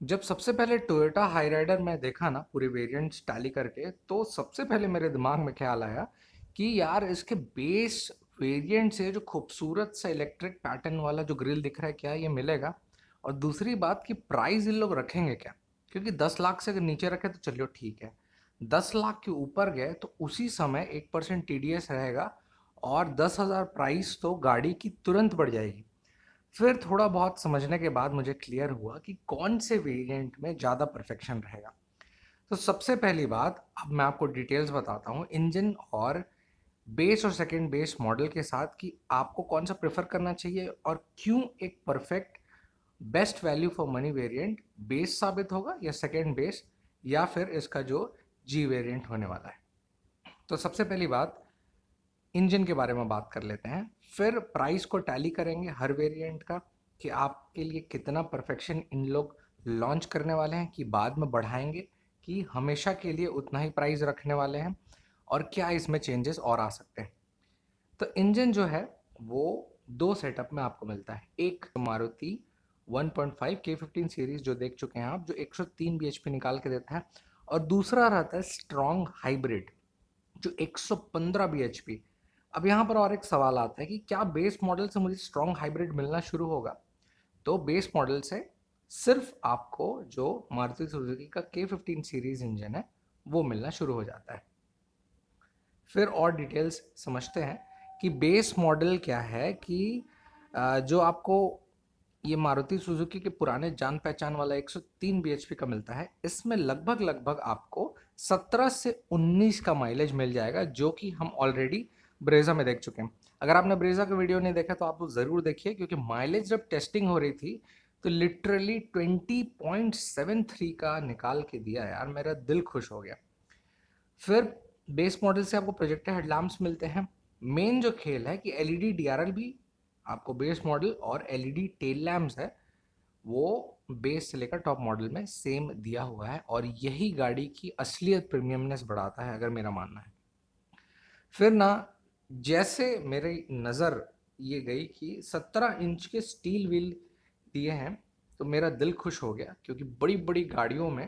जब सबसे पहले टोयोटा हाईराइडर मैं देखा ना पूरे वेरिएंट्स टैली करके, तो सबसे पहले मेरे दिमाग में ख्याल आया कि यार इसके बेस वेरिएंट से जो खूबसूरत सा इलेक्ट्रिक पैटर्न वाला जो ग्रिल दिख रहा है, क्या ये मिलेगा? और दूसरी बात कि प्राइस इन लोग रखेंगे क्या? क्योंकि 10 लाख से अगर नीचे रखे तो चलिए ठीक है, 10 लाख के ऊपर गए तो उसी समय 1% टीडीएस रहेगा और 10,000 प्राइस तो गाड़ी की तुरंत बढ़ जाएगी। फिर थोड़ा बहुत समझने के बाद मुझे क्लियर हुआ कि कौन से वेरिएंट में ज़्यादा परफेक्शन रहेगा। तो सबसे पहली बात, अब मैं आपको डिटेल्स बताता हूँ इंजन और बेस और सेकंड बेस मॉडल के साथ कि आपको कौन सा प्रेफर करना चाहिए और क्यों एक perfect best value for money variant base साबित होगा या सेकंड बेस या फिर इसका जो जी वेरिएंट होने वाला है। तो सबसे पहली बात, इंजन के बारे में बात कर लेते हैं, फिर प्राइस को टैली करेंगे हर वेरिएंट का कि आपके लिए कितना परफेक्शन इन लोग लॉन्च करने वाले हैं, कि बाद में बढ़ाएंगे, कि हमेशा के लिए उतना ही प्राइस रखने वाले हैं और क्या इसमें चेंजेस और आ सकते हैं। तो इंजन जो है वो दो सेटअप में आपको मिलता है। एक मारुति 1.5 K15 सीरीज जो देख चुके हैं आप, जो 103 bhp निकाल के देता है, और दूसरा रहता है स्ट्रॉन्ग हाइब्रिड जो 115 bhp। अब यहाँ पर और एक सवाल आता है कि क्या बेस मॉडल से मुझे स्ट्रॉन्ग हाइब्रिड मिलना शुरू होगा? तो बेस मॉडल से सिर्फ आपको जो मारुति सुजुकी का K15 सीरीज इंजन है वो मिलना शुरू हो जाता है। फिर और डिटेल्स समझते हैं कि बेस मॉडल क्या है, कि जो आपको ये मारुति सुजुकी के पुराने जान पहचान वाला 103 bhp का मिलता है, इसमें लगभग लगभग आपको 17 से 19 का माइलेज मिल जाएगा, जो कि हम ऑलरेडी ब्रेजा में देख चुके हैं। अगर आपने ब्रेजा का वीडियो नहीं देखा तो आप वो ज़रूर देखिए, क्योंकि माइलेज जब टेस्टिंग हो रही थी तो लिटरली 20.73 का निकाल के दिया यार, मेरा दिल खुश हो गया। फिर बेस मॉडल से आपको प्रोजेक्टर हेडलैम्प्स मिलते हैं। मेन जो खेल है कि एलईडी डीआरएल भी आपको बेस मॉडल और एलईडी टेल लैम्प्स है वो बेस से लेकर टॉप मॉडल में सेम दिया हुआ है, और यही गाड़ी की असलियत प्रीमियमनेस बढ़ाता है अगर मेरा मानना है। फिर ना, जैसे मेरी नज़र ये गई कि 17 इंच के स्टील व्हील दिए हैं, तो मेरा दिल खुश हो गया, क्योंकि बड़ी बड़ी गाड़ियों में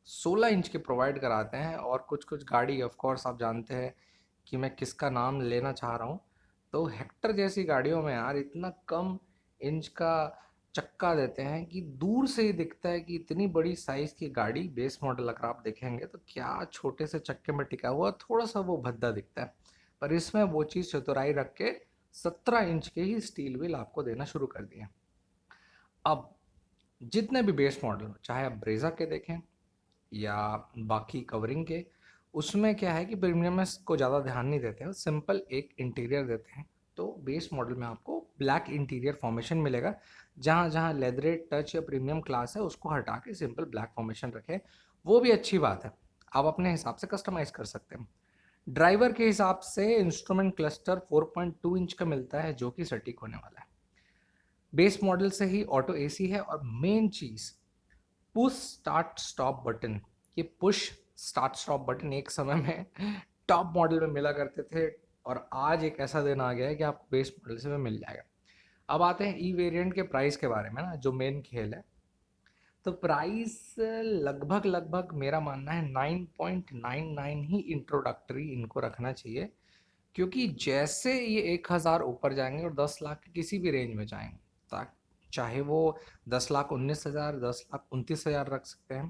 16 इंच के प्रोवाइड कराते हैं, और कुछ कुछ गाड़ी ऑफ कोर्स आप जानते हैं कि मैं किसका नाम लेना चाह रहा हूँ। तो हेक्टर जैसी गाड़ियों में यार इतना कम इंच का चक्का देते हैं कि दूर से ही दिखता है कि इतनी बड़ी साइज की गाड़ी बेस मॉडल अगर आप देखेंगे तो क्या छोटे से चक्के में टिका हुआ थोड़ा सा वो भद्दा दिखता है। पर इसमें वो चीज़ चतुराई रख के 17 इंच के ही स्टील व्हील आपको देना शुरू कर दिए। अब जितने भी बेस मॉडल हो, चाहे आप ब्रेजा के देखें या बाकी कवरिंग के, उसमें क्या है कि प्रीमियमनेस को ज़्यादा ध्यान नहीं देते हैं, सिंपल एक इंटीरियर देते हैं। तो बेस मॉडल में आपको ब्लैक इंटीरियर फॉर्मेशन मिलेगा, जहाँ जहाँ लेदरेट टच या प्रीमियम क्लास है उसको हटा के सिंपल ब्लैक फॉर्मेशन रखें। वो भी अच्छी बात है, आप अपने हिसाब से कस्टमाइज़ कर सकते हैं। ड्राइवर के हिसाब से इंस्ट्रूमेंट क्लस्टर 4.2 इंच का मिलता है, जो कि सटीक होने वाला है। बेस मॉडल से ही ऑटो एसी है, और मेन चीज़ पुश स्टार्ट स्टॉप बटन। ये पुश स्टार्ट स्टॉप बटन एक समय में टॉप मॉडल में मिला करते थे, और आज एक ऐसा दिन आ गया है कि आपको बेस मॉडल से में मिल जाएगा। अब आते हैं ई वेरिएंट के प्राइस के बारे में ना, जो मेन खेल है। तो प्राइस लगभग लगभग मेरा मानना है 9.99 ही इंट्रोडक्टरी इनको रखना चाहिए, क्योंकि जैसे ये 1,000 ऊपर जाएंगे और 10 लाख की किसी भी रेंज में जाएंगे, ताकि चाहे वो 10,19,000 10,29,000 रख सकते हैं,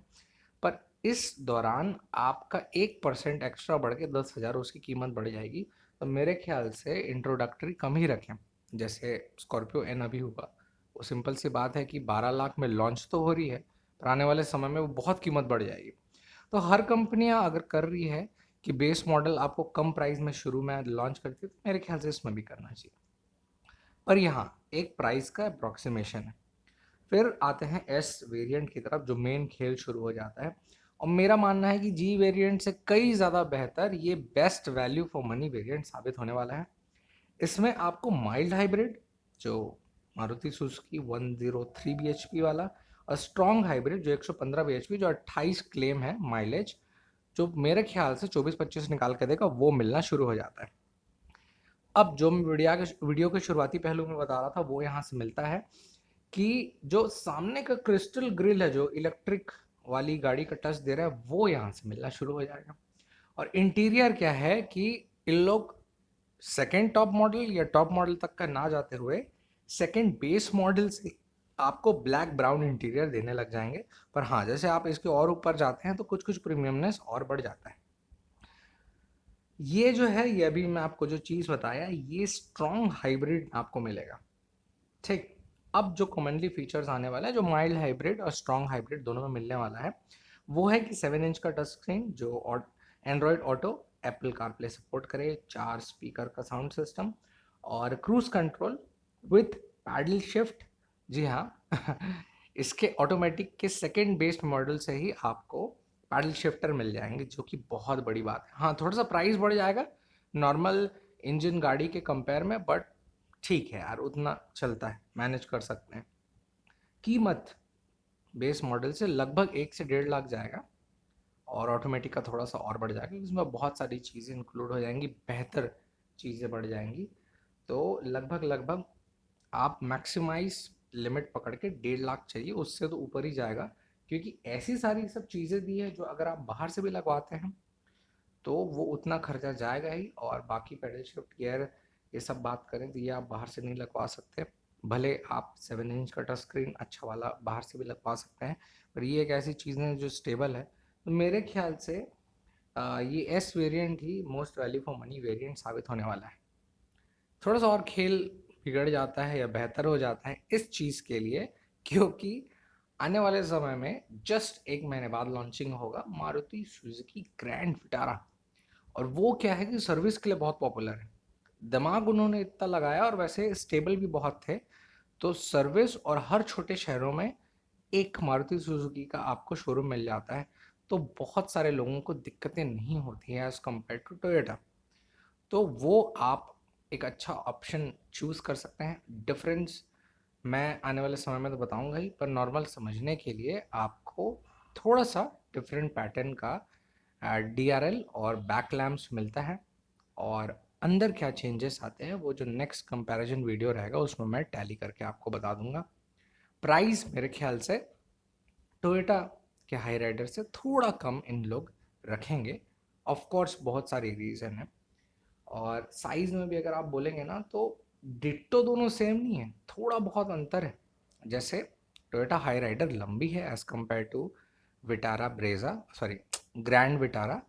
पर इस दौरान आपका 1% एक्स्ट्रा बढ़ के 10,000 उसकी कीमत बढ़ जाएगी। तो मेरे ख्याल से इंट्रोडक्टरी कम ही रखें। जैसे स्कॉर्पियो एन अभी हुआ, वो सिंपल सी बात है कि 12 लाख में लॉन्च तो हो रही है, पर आने वाले समय में वो बहुत कीमत बढ़ जाएगी। तो हर कंपनियां अगर कर रही है कि बेस मॉडल आपको कम प्राइस में शुरू में लॉन्च करती है, तो मेरे ख्याल से इसमें भी करना चाहिए। पर यहाँ एक प्राइस का अप्रॉक्सीमेशन है। फिर आते हैं एस वेरिएंट की तरफ, जो मेन खेल शुरू हो जाता है। और मेरा मानना है कि जी वेरिएंट से कई ज़्यादा बेहतर ये best value for money variant साबित होने वाला है। इसमें आपको माइल्ड हाइब्रिड, जो मारुति सुजुकी 103 bhp वाला, और स्ट्रॉन्ग हाइब्रिड जो 115 bhp, जो 28 क्लेम है माइलेज, जो मेरे ख्याल से 24-25 निकाल के देगा, वो मिलना शुरू हो जाता है। अब जो मैं वीडियो के शुरुआती पहलू में बता रहा था वो यहाँ से मिलता है कि जो सामने का क्रिस्टल ग्रिल है जो इलेक्ट्रिक वाली गाड़ी का टच दे रहा है वो यहाँ से मिलना शुरू हो जाएगा। और इंटीरियर क्या है कि इन लोग सेकेंड टॉप मॉडल या टॉप मॉडल तक का ना जाते हुए सेकेंड बेस मॉडल से आपको ब्लैक ब्राउन इंटीरियर देने लग जाएंगे। पर हाँ, जैसे आप इसके और ऊपर जाते हैं तो कुछ कुछ प्रीमियमनेस और बढ़ जाता है। ये जो है, ये अभी मैं आपको जो चीज़ बताया, ये स्ट्रॉन्ग हाइब्रिड आपको मिलेगा। ठीक। अब जो कॉमनली फीचर्स आने वाला है, जो माइल्ड हाइब्रिड और स्ट्रॉन्ग हाइब्रिड दोनों में मिलने वाला है, वो है कि 7 इंच का टच स्क्रीन जो Android auto, Apple CarPlay support करे, 4 स्पीकर का साउंड सिस्टम और cruise control with paddle shift. जी हाँ इसके ऑटोमेटिक के सेकेंड बेस्ड मॉडल से ही आपको पैडल शिफ्टर मिल जाएंगे, जो कि बहुत बड़ी बात है। हाँ, थोड़ा सा प्राइस बढ़ जाएगा नॉर्मल इंजन गाड़ी के कंपेयर में, बट ठीक है यार, उतना चलता है, मैनेज कर सकते हैं। कीमत बेस मॉडल से लगभग 1 से 1.5 लाख जाएगा और ऑटोमेटिक का थोड़ा सा और बढ़ जाएगा, इसमें बहुत सारी चीज़ें इंक्लूड हो जाएंगी, बेहतर चीज़ें बढ़ जाएंगी। तो लगभग लगभग आप मैक्सिमाइज लिमिट पकड़ के 1.5 लाख चाहिए, उससे तो ऊपर ही जाएगा, क्योंकि ऐसी सारी सब चीज़ें दी है जो अगर आप बाहर से भी लगवाते हैं तो वो उतना खर्चा जाएगा ही। और बाकी पेडल शिफ्ट गियर ये सब बात करें तो ये आप बाहर से नहीं लगवा सकते, भले आप 7 इंच का टच स्क्रीन अच्छा वाला बाहर से भी लगवा सकते हैं, पर ये एक ऐसी चीज़ है जो स्टेबल है। तो मेरे ख्याल से ये S variant he most value for money variant साबित होने वाला है। थोड़ा सा और खेल बिगड़ जाता है या बेहतर हो जाता है इस चीज़ के लिए, क्योंकि आने वाले समय में जस्ट 1 महीने बाद लॉन्चिंग होगा मारुति सुजुकी ग्रैंड विटारा। और वो क्या है कि सर्विस के लिए बहुत पॉपुलर है, दिमाग उन्होंने इतना लगाया और वैसे स्टेबल भी बहुत थे। तो सर्विस और हर छोटे शहरों में एक मारुति सुजुकी का आपको शोरूम मिल जाता है, तो बहुत सारे लोगों को दिक्कतें नहीं होती हैं एज कम्पेयर टू टोयोटा। तो वो आप एक अच्छा ऑप्शन चूज़ कर सकते हैं। डिफरेंस मैं आने वाले समय में तो बताऊंगा ही, पर नॉर्मल समझने के लिए आपको थोड़ा सा डिफरेंट पैटर्न का DRL और बैक लैम्प्स मिलता है। और अंदर क्या चेंजेस आते हैं वो जो नेक्स्ट कंपैरिजन वीडियो रहेगा उसमें मैं टैली करके आपको बता दूंगा। प्राइस मेरे ख्याल से टोयोटा के हाई राइडर से थोड़ा कम इन लोग रखेंगे। ऑफ कोर्स बहुत सारी रीज़न है, और साइज़ में भी अगर आप बोलेंगे ना तो डिट्टो दोनों सेम नहीं है, थोड़ा बहुत अंतर है। जैसे टोयोटा हाई राइडर लंबी है as compare to Vitara Brezza, sorry grand Vitara.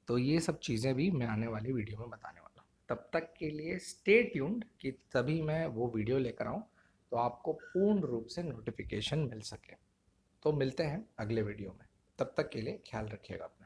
तो ये सब चीज़ें भी मैं आने वाली वीडियो में बताने वाला हूँ। तब तक के लिए स्टे ट्यून्ड कि तभी मैं वो वीडियो लेकर आऊँ तो आपको पूर्ण रूप से नोटिफिकेशन मिल सके। तो मिलते हैं अगले वीडियो में, तब तक के लिए ख्याल रखिएगा अपना।